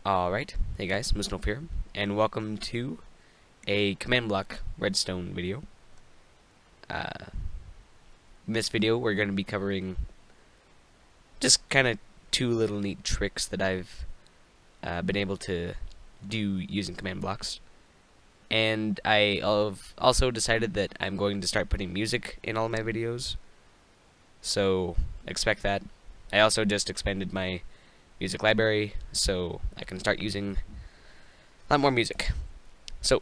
Alright, hey guys, Musnulf here, and welcome to a command block redstone video. In this video we're going to be covering just kind of two little neat tricks that I've been able to do using command blocks. And I have also decided that I'm going to start putting music in all my videos, so expect that. I also just expanded my music library, so I can start using a lot more music. So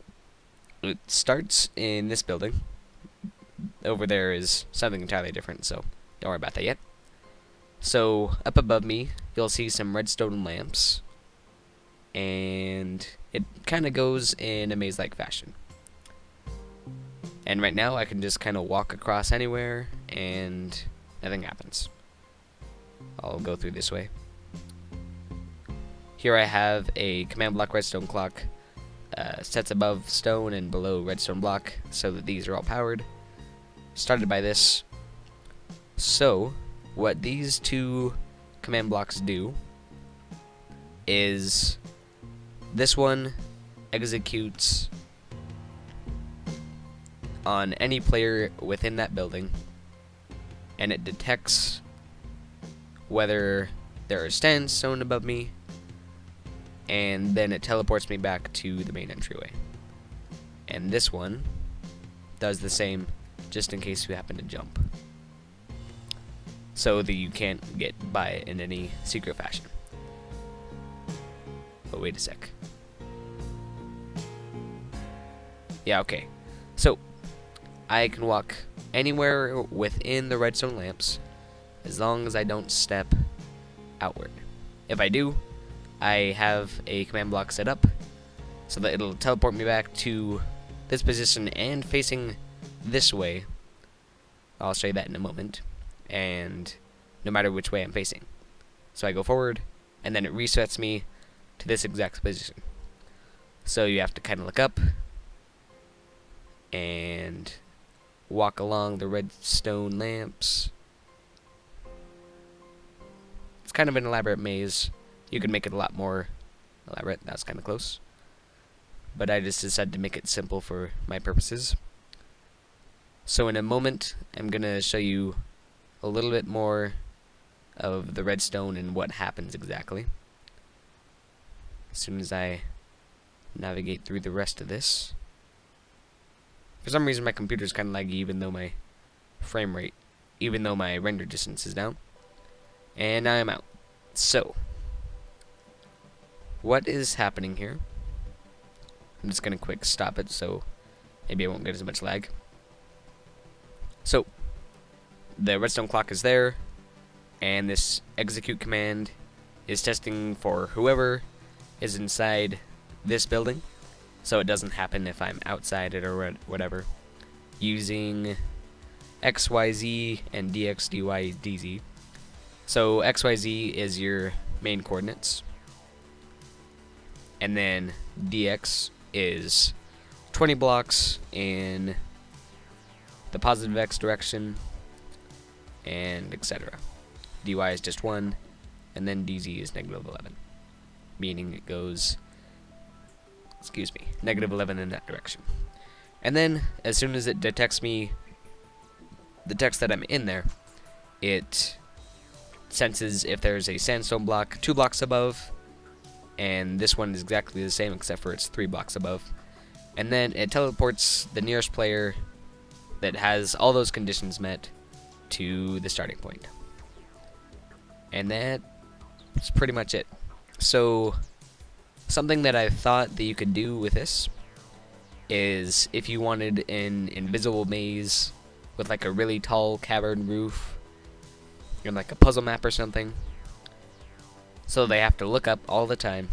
it starts in this building. Over there is something entirely different, so don't worry about that yet. So up above me you'll see some redstone lamps, and it kind of goes in a maze-like fashion. And right now I can just kind of walk across anywhere and nothing happens. I'll go through this way. Here I have a command block redstone clock, sets above stone and below redstone block, so that these are all powered. Started by this. So what these two command blocks do is this one executes on any player within that building, and it detects whether there is sandstone above me, and then it teleports me back to the main entryway. And this one does the same, just in case you happen to jump, so that you can't get by it in any secret fashion. But wait a sec. Yeah, okay. So I can walk anywhere within the redstone lamps as long as I don't step outward. If I do, I have a command block set up so that it'll teleport me back to this position and facing this way. I'll show you that in a moment. And no matter which way I'm facing. So I go forward, and then it resets me to this exact position. So you have to kind of look up and walk along the redstone lamps. It's kind of an elaborate maze. You could make it a lot more elaborate. That's kind of close. But I just decided to make it simple for my purposes. So in a moment, I'm going to show you a little bit more of the redstone and what happens exactly. As soon as I navigate through the rest of this. For some reason my computer's kind of laggy, even though my frame rate, even though my render distance is down. And now I'm out. So what is happening here? I'm just gonna quick stop it so maybe I won't get as much lag. So the redstone clock is there, and this execute command is testing for whoever is inside this building, so it doesn't happen if I'm outside it or whatever, using XYZ and DX, DY, DZ. So XYZ is your main coordinates, and then DX is 20 blocks in the positive X direction, and etc. DY is just 1, and then DZ is -11, meaning it goes, -11 in that direction. And then as soon as it detects me, detects that I'm in there, it senses if there's a sandstone block 2 blocks above, and this one is exactly the same except for it's 3 blocks above, and then it teleports the nearest player that has all those conditions met to the starting point. And that's pretty much it. So something that I thought that you could do with this is, if you wanted an invisible maze with like a really tall cavern roof and like a puzzle map or something, so they have to look up all the time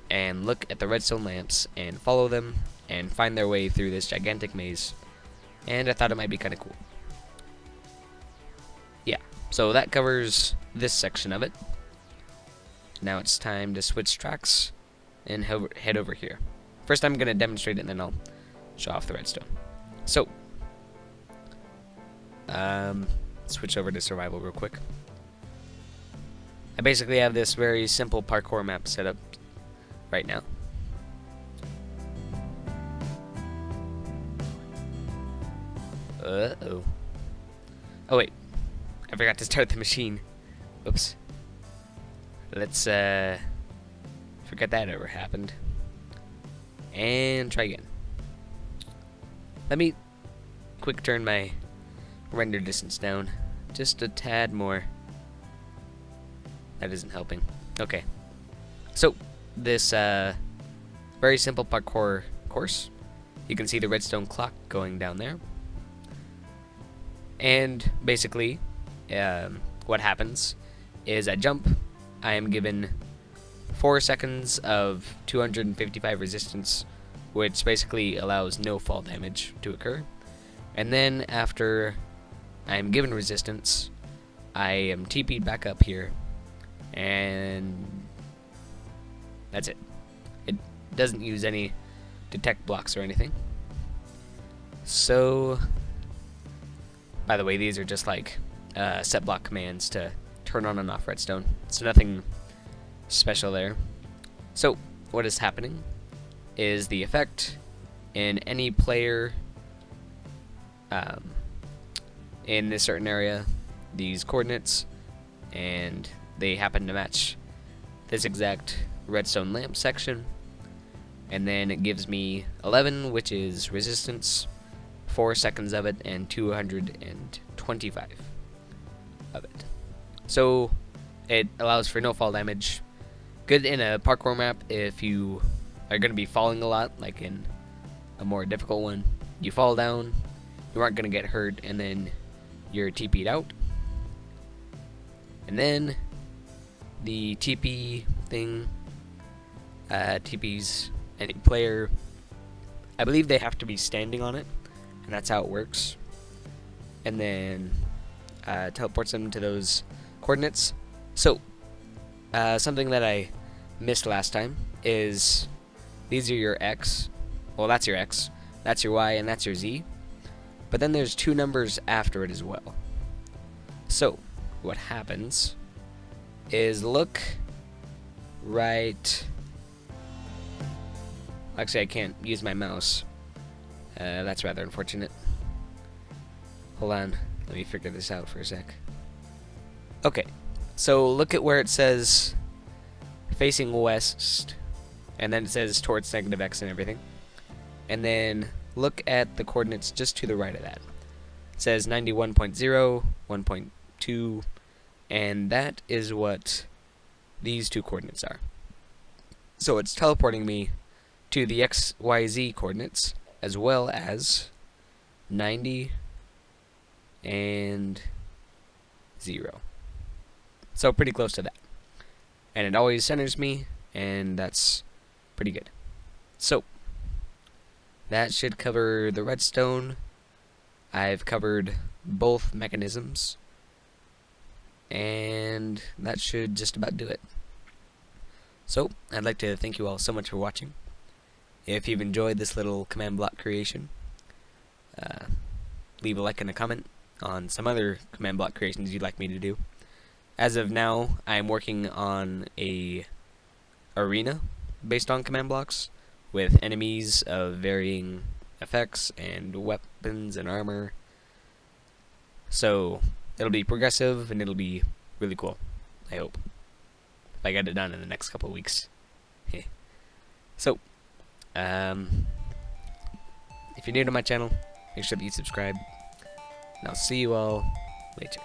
and look at the redstone lamps and follow them and find their way through this gigantic maze. And I thought it might be kind of cool. Yeah, so that covers this section of it. Now it's time to switch tracks and head over here. First I'm going to demonstrate it, and then I'll show off the redstone. So switch over to survival real quick. I basically have this very simple parkour map set up right now. Uh-oh. Oh wait, I forgot to start the machine. Oops. Let's forget that ever happened. And try again. Let me quick turn my render distance down just a tad more. That isn't helping. Okay. So this very simple parkour course. You can see the redstone clock going down there. And basically, what happens is I jump. I am given 4 seconds of 255 resistance, which basically allows no fall damage to occur. And then after I am given resistance, I am TP'd back up here, and that's it. It doesn't use any detect blocks or anything. So, by the way, these are just like set block commands to turn on and off redstone. So nothing special there. So what is happening is the effect in any player in this certain area, these coordinates, and they happen to match this exact redstone lamp section, and then it gives me 11, which is resistance, 4 seconds of it, and 225 of it. So it allows for no fall damage. Good in a parkour map if you are going to be falling a lot, like in a more difficult one. You fall down, you aren't going to get hurt, and then you're TP'd out. And then the TP thing, TPs any player, I believe they have to be standing on it, and that's how it works. And then teleports them to those coordinates. So something that I missed last time is these are your X. Well, that's your X, that's your Y, and that's your Z. But then there's 2 numbers after it as well. So what happens is look right. Actually, I can't use my mouse. That's rather unfortunate. Hold on, let me figure this out for a sec. Okay, so look at where it says facing west, and then it says towards -X and everything. And then look at the coordinates just to the right of that. It says 91.0, 1.2, and that is what these 2 coordinates are. So it's teleporting me to the X, Y, Z coordinates, as well as 90 and 0. So pretty close to that. And it always centers me, and that's pretty good. So that should cover the redstone. I've covered both mechanisms, and that should just about do it. So I'd like to thank you all so much for watching. If you've enjoyed this little command block creation, leave a like and a comment on some other command block creations you'd like me to do. As of now, I'm working on a arena based on command blocks with enemies of varying effects and weapons and armor. So it'll be progressive and it'll be really cool, I hope. If I get it done in the next couple of weeks. So if you're new to my channel, make sure that you subscribe, and I'll see you all later.